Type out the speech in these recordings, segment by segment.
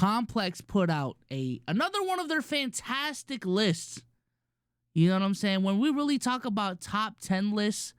Complex put out another one of their fantastic lists. You know what I'm saying? When we really talk about top 10 lists,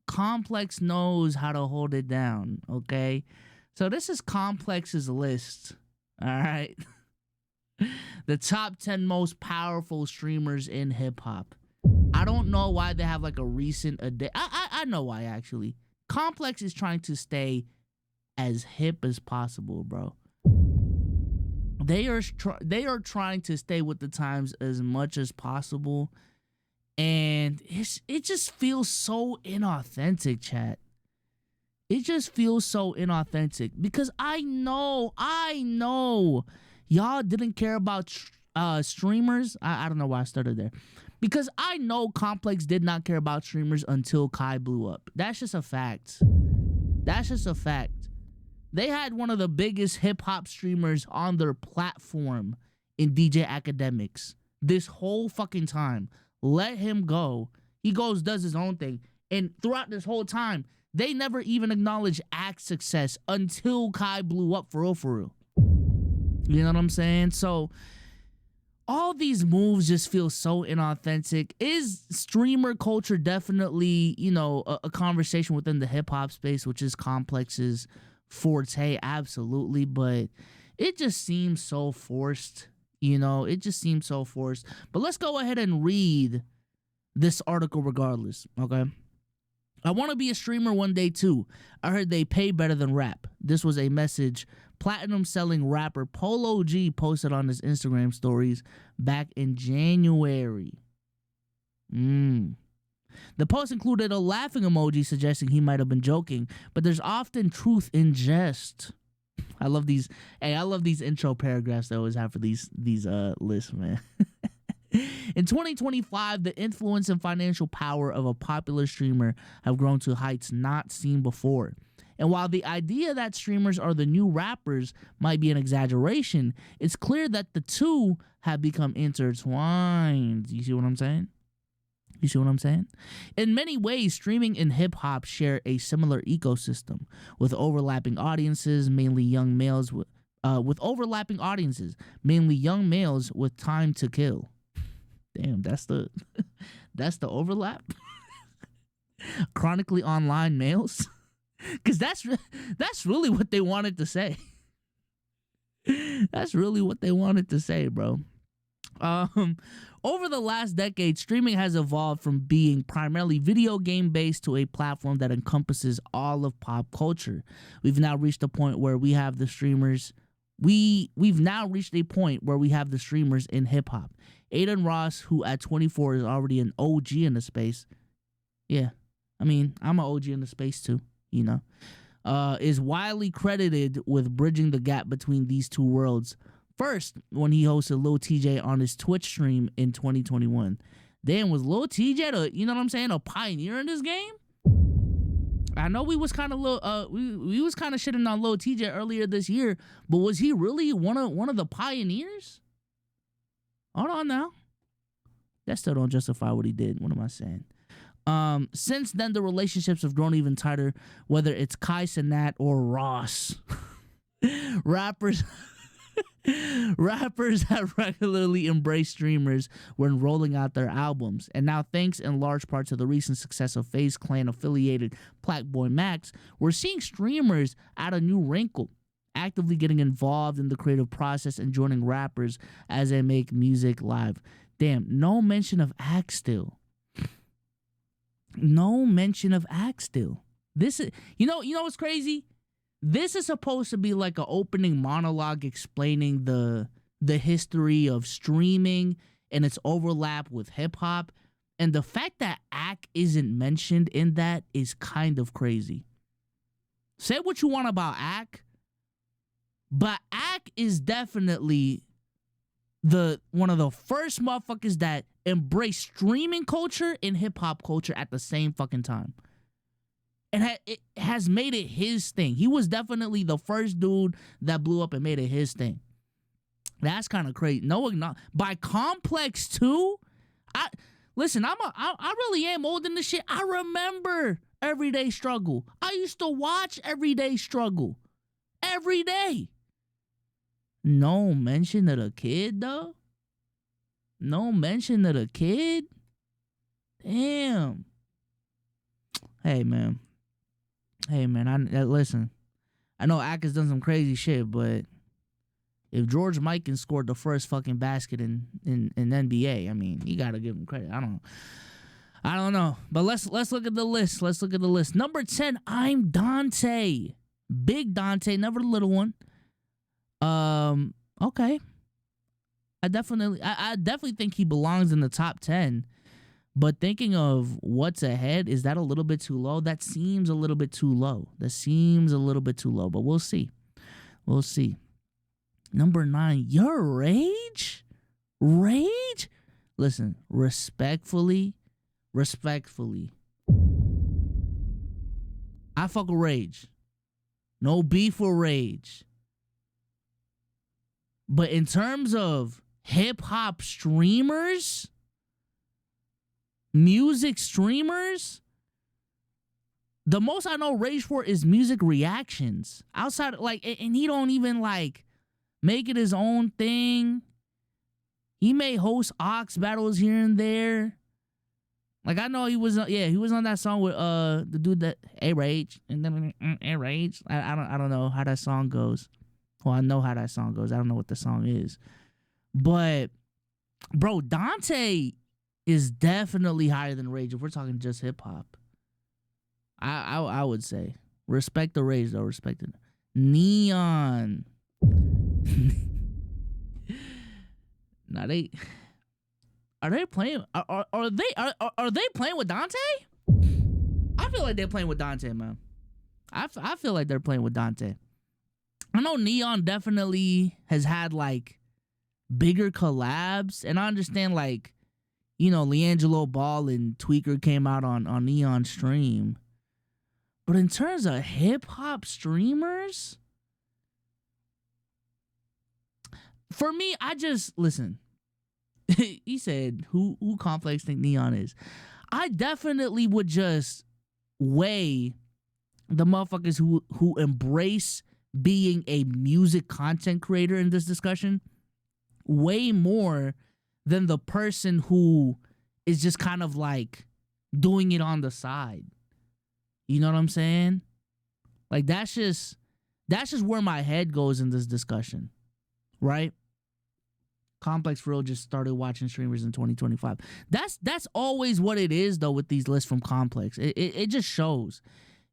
Complex knows how to hold it down, okay? So this is Complex's list, all right? The top 10 most powerful streamers in hip-hop. I don't know why they have like a recent... I know why, actually. Complex is trying to stay as hip as possible, bro. They are trying to stay with the times as much as possible, and it just feels so inauthentic, chat. It just feels so inauthentic because I know y'all didn't care about streamers. I don't know why I started there, because I know Complex did not care about streamers until Kai blew up. That's just a fact. That's just a fact. They had one of the biggest hip-hop streamers on their platform in DJ Academics this whole fucking time. Let him go. He goes, does his own thing. And throughout this whole time, they never even acknowledged Act's success until Kai blew up for real. You know what I'm saying? So all these moves just feel so inauthentic. Is streamer culture definitely, you know, a conversation within the hip-hop space, which is Complex's forte? Absolutely. But it just seems so forced. You know, it just seems so forced. But let's go ahead and read this article regardless, okay? I want to be a streamer one day too. I heard they pay better than rap. This was a message platinum selling rapper Polo G posted on his Instagram stories back in January. The post included a laughing emoji suggesting he might have been joking, but there's often truth in jest. I love these. Hey, I love these intro paragraphs they always have for these lists, man. In 2025, the influence and financial power of a popular streamer have grown to heights not seen before. And while the idea that streamers are the new rappers might be an exaggeration, it's clear that the two have become intertwined. You see what I'm saying? You see what I'm saying? In many ways, streaming and hip-hop share a similar ecosystem with overlapping audiences, mainly young males with time to kill. Damn, that's the overlap. Chronically online males, because that's really what they wanted to say. That's really what they wanted to say, bro. Over the last decade, streaming has evolved from being primarily video game based to a platform that encompasses all of pop culture. We've now reached a point where we have the streamers. We've now reached a point where we have the streamers in hip hop. Adin Ross, who at 24 is already an OG in the space. Yeah, I mean, I'm an OG in the space too, you know. Is widely credited with bridging the gap between these two worlds. First, when he hosted Lil TJ on his Twitch stream in 2021. Then was Lil TJ you know what I'm saying, a pioneer in this game? I know we was kind of we was kind of shitting on Lil TJ earlier this year, but was he really one of the pioneers? Hold on now. That still don't justify what he did. What am I saying? Since then, the relationships have grown even tighter, whether it's Kai Cenat or Ross. Rappers have regularly embraced streamers when rolling out their albums. And now, thanks in large part to the recent success of FaZe Clan affiliated Blackboy Max, we're seeing streamers add a new wrinkle, actively getting involved in the creative process and joining rappers as they make music live. Damn, no mention of Act still. No mention of Act still. This is, you know what's crazy? This is supposed to be like an opening monologue explaining the history of streaming and its overlap with hip hop. And the fact that Act isn't mentioned in that is kind of crazy. Say what you want about Act, but Act is definitely one of the first motherfuckers that embraced streaming culture and hip hop culture at the same fucking time. And it has made it his thing. He was definitely the first dude that blew up and made it his thing. That's kind of crazy. No, by Complex too. I really am old in this shit. I remember Everyday Struggle. I used to watch Everyday Struggle every day. No mention of the kid though. No mention of the kid. Damn. Hey man. I listen. I know Ak has done some crazy shit, but if George Mikan scored the first fucking basket in NBA, I mean, you gotta give him credit. I don't know. But let's look at the list. Let's look at the list. Number 10, I'm Dante. Big Dante, never the little one. Okay. I definitely think he belongs in the top 10. But thinking of what's ahead, is that a little bit too low? That seems a little bit too low. But we'll see. We'll see. Number 9, your Rage? Rage? Listen, respectfully, I fuck with Rage. No beef with Rage. But in terms of hip-hop streamers, music streamers, the most I know Rage for is music reactions. Outside, like, and he don't even, like, make it his own thing. He may host Ox battles here and there. Like, I know he was on that song with the dude that A-Rage and then A-Rage. I don't know how that song goes. Well, I know how that song goes. I don't know what the song is. But bro, Dante is definitely higher than Rage if we're talking just hip hop. I would say. Respect the Rage though, respect it. Neon. Now are they playing with Dante? I feel like they're playing with Dante, man. I feel like they're playing with Dante. I know Neon definitely has had like bigger collabs, and I understand like, you know, LiAngelo Ball and Tweaker came out on Neon stream. But in terms of hip hop streamers, for me, I just listen. He said, who Complex think Neon is? I definitely would just weigh the motherfuckers who embrace being a music content creator in this discussion way more than the person who is just kind of like doing it on the side. You know what I'm saying? Like that's just where my head goes in this discussion, right? Complex for real just started watching streamers in 2025. That's always what it is though with these lists from Complex. It just shows.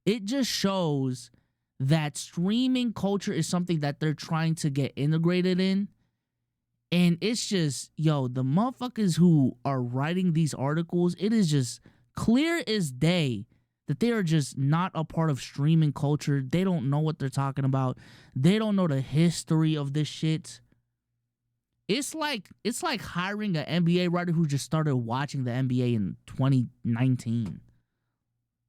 It just shows that streaming culture is something that they're trying to get integrated in. And it's just, yo, the motherfuckers who are writing these articles, it is just clear as day that they are just not a part of streaming culture. They don't know what they're talking about. They don't know the history of this shit. It's like hiring an NBA writer who just started watching the NBA in 2019.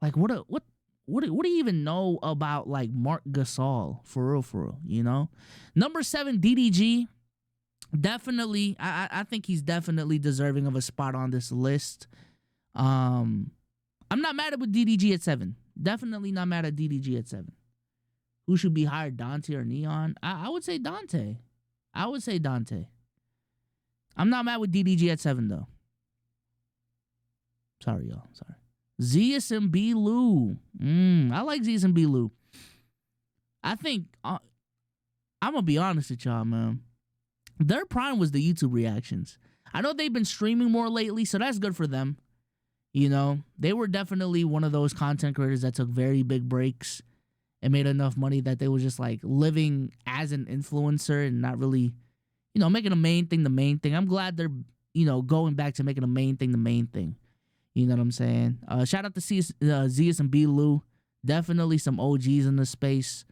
Like what do you even know about like Marc Gasol for real, you know? Number 7, DDG. Definitely, I think he's definitely deserving of a spot on this list. I'm not mad at DDG at 7. Definitely not mad at DDG at 7. Who should be higher, Dante or Neon? I would say Dante. I'm not mad with DDG at 7 though. Sorry, y'all. Sorry. Zeus and B. Lou. I like Zeus and B. Lou. I think I'm gonna be honest with y'all, man. Their prime was the YouTube reactions. I know they've been streaming more lately, so that's good for them. You know, they were definitely one of those content creators that took very big breaks and made enough money that they were just like living as an influencer and not really, you know, making the main thing. I'm glad they're, you know, going back to making the main thing. You know what I'm saying? Shout out to Zeus and B. Lou. Definitely some OGs in the space.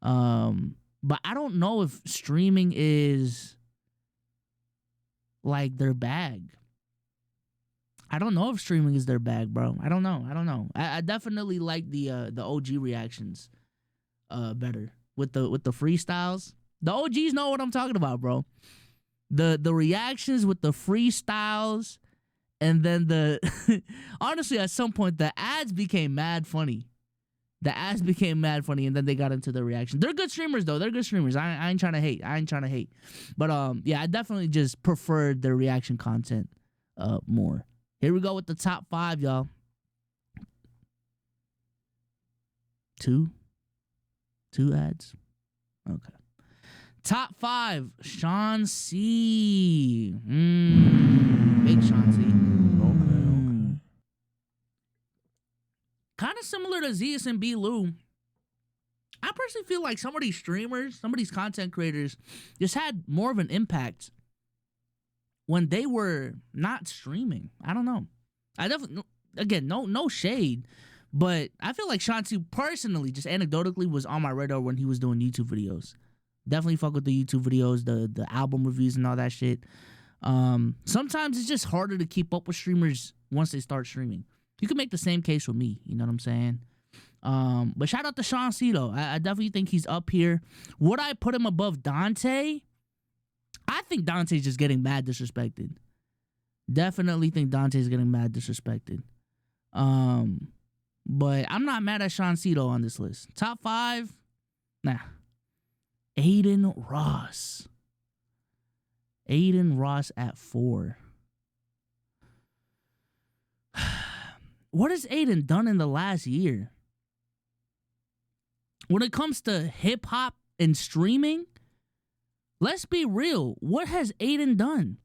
But I don't know if streaming is like their bag. I don't know if streaming is their bag, bro. I don't know. I definitely like the OG reactions better with the freestyles. The OGs know what I'm talking about, bro. The reactions with the freestyles, and then honestly, at some point the ads became mad funny. The ads became mad funny, and then they got into the reaction. They're good streamers, though. They're good streamers. I ain't trying to hate. But yeah, I definitely just preferred the reaction content more. Here we go with the top 5, y'all. Two ads. Okay. Top 5. Sean C. Big Sean C. Okay. Kind of similar to Zeus and B. Lou. I personally feel like some of these streamers, some of these content creators just had more of an impact when they were not streaming. I don't know. I definitely, again, no shade, but I feel like Sean C personally, just anecdotally, was on my radar when he was doing YouTube videos. Definitely fuck with the YouTube videos, the album reviews and all that shit. Sometimes it's just harder to keep up with streamers once they start streaming. You can make the same case with me, you know what I'm saying? But shout out to Sean C, though. I definitely think he's up here. Would I put him above Dante? I think Dante's just getting mad disrespected. Definitely think Dante's getting mad disrespected. But I'm not mad at Sean C, though, on this list. Top 5? Nah. Aiden Ross. Aiden Ross at 4. What has Aiden done in the last year? When it comes to hip-hop and streaming, let's be real. What has Aiden done?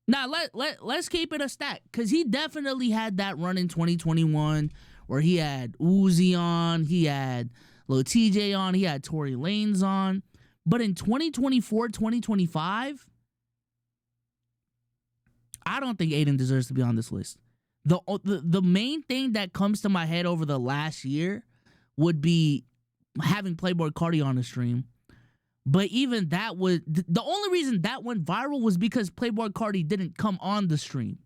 Now, let's keep it a stack, because he definitely had that run in 2021 where he had Uzi on, he had Lil TJ on, he had Tory Lanez on. But in 2024, 2025... I don't think Aiden deserves to be on this list. The main thing that comes to my head over the last year would be having Playboi Carti on the stream. But even that was... The only reason that went viral was because Playboi Carti didn't come on the stream.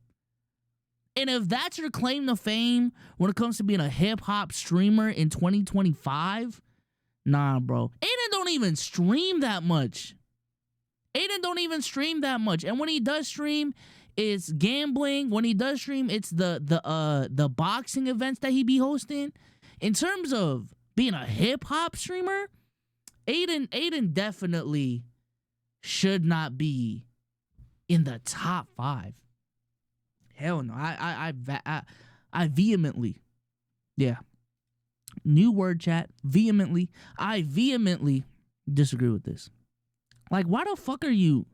And if that's your claim to fame when it comes to being a hip-hop streamer in 2025, nah, bro. Aiden don't even stream that much. And when he does stream, it's gambling. When he does stream, it's the boxing events that he be hosting. In terms of being a hip-hop streamer, Aiden definitely should not be in the top 5. Hell no. I vehemently, yeah. New word, chat. Vehemently. I vehemently disagree with this. Like, why the fuck are you...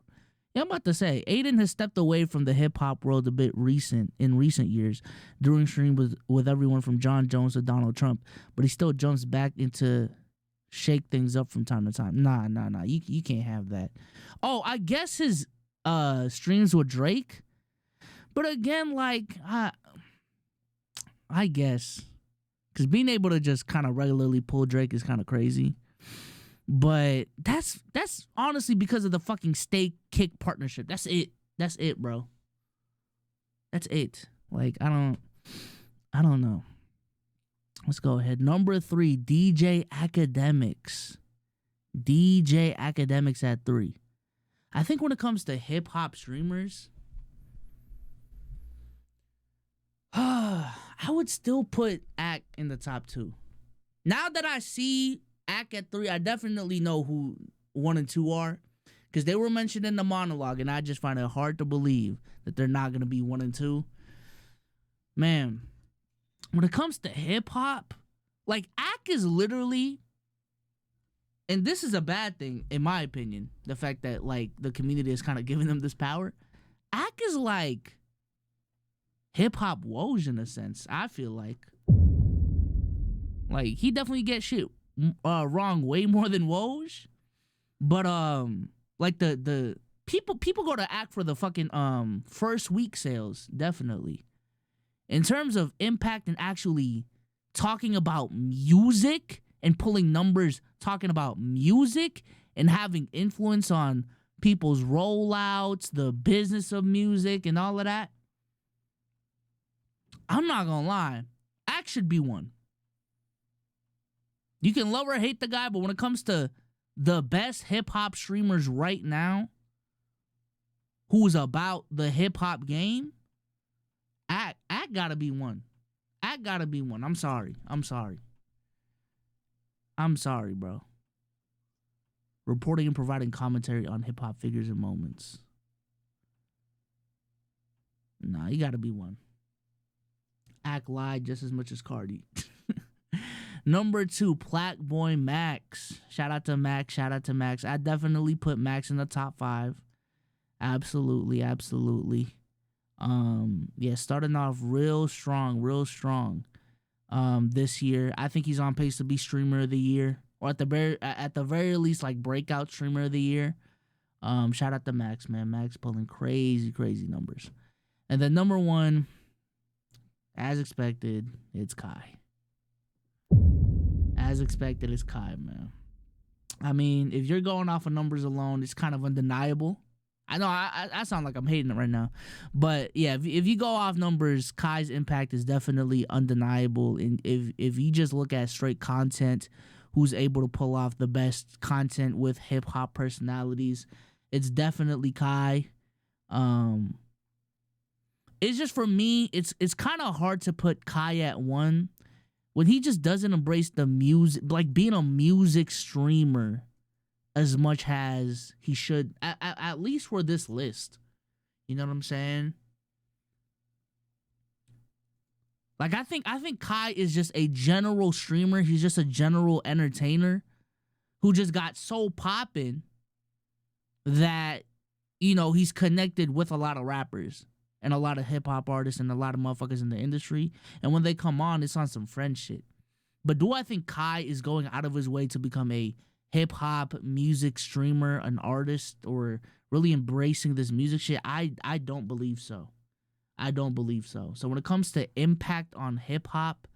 Yeah, I'm about to say, Aiden has stepped away from the hip-hop world a bit in recent years, doing streams with everyone from John Jones to Donald Trump, but he still jumps back into shake things up from time to time. Nah. You can't have that. Oh, I guess his streams with Drake. But again, like, I guess. Because being able to just kind of regularly pull Drake is kind of crazy. But that's honestly because of the fucking Stay Kick partnership. That's it, bro. That's it. Like, I don't know. Let's go ahead. Number 3, DJ Academics. DJ Academics at 3. I think when it comes to hip-hop streamers, I would still put Ack in the top 2. Now that I see Ack at 3, I definitely know who 1 and 2 are, because they were mentioned in the monologue, and I just find it hard to believe that they're not going to be 1 and 2. Man, when it comes to hip-hop, like, Ack is literally, and this is a bad thing, in my opinion, the fact that, like, the community is kind of giving them this power. Ack is like hip-hop Woj in a sense, I feel like. Like, he definitely gets shit wrong way more than Woj. But, like, the people go to Ack for the fucking, first week sales, definitely. In terms of impact and actually talking about music and pulling numbers, talking about music and having influence on people's rollouts, the business of music and all of that, I'm not gonna lie, Ack should be 1. You can love or hate the guy, but when it comes to the best hip-hop streamers right now, who's about the hip-hop game, Ack gotta be 1. Ack Act gotta be one. I'm sorry, bro. Reporting and providing commentary on hip hop figures and moments. Nah, he gotta be one. Act lied just as much as Cardi. Number 2, Plaque Boy Max. Shout out to Max. I definitely put Max in the top 5. Absolutely. Yeah, starting off real strong. This year, I think he's on pace to be streamer of the year, or at the very least, like breakout streamer of the year. Shout out to Max, man. Max pulling crazy numbers. And then number 1, as expected, it's Kai. As expected, it's Kai, man. I mean, if you're going off of numbers alone, it's kind of undeniable. I know I sound like I'm hating it right now, but yeah, if you go off numbers, Kai's impact is definitely undeniable. And if you just look at straight content, who's able to pull off the best content with hip hop personalities, it's definitely Kai. It's just, for me, it's kind of hard to put Kai at 1 when he just doesn't embrace the music, like being a music streamer, as much as he should, at least for this list. You know what I'm saying? Like, I think Kai is just a general streamer. He's just a general entertainer who just got so poppin' that, you know, he's connected with a lot of rappers and a lot of hip-hop artists and a lot of motherfuckers in the industry. And when they come on, it's on some friend shit. But do I think Kai is going out of his way to become a hip-hop music streamer, an artist, or really embracing this music shit? I don't believe so. So when it comes to impact on hip-hop,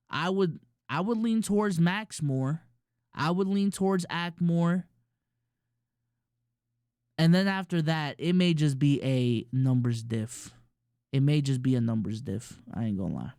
I would lean towards Max more. I would lean towards Act more. And then after that, it may just be a numbers diff. I ain't gonna lie.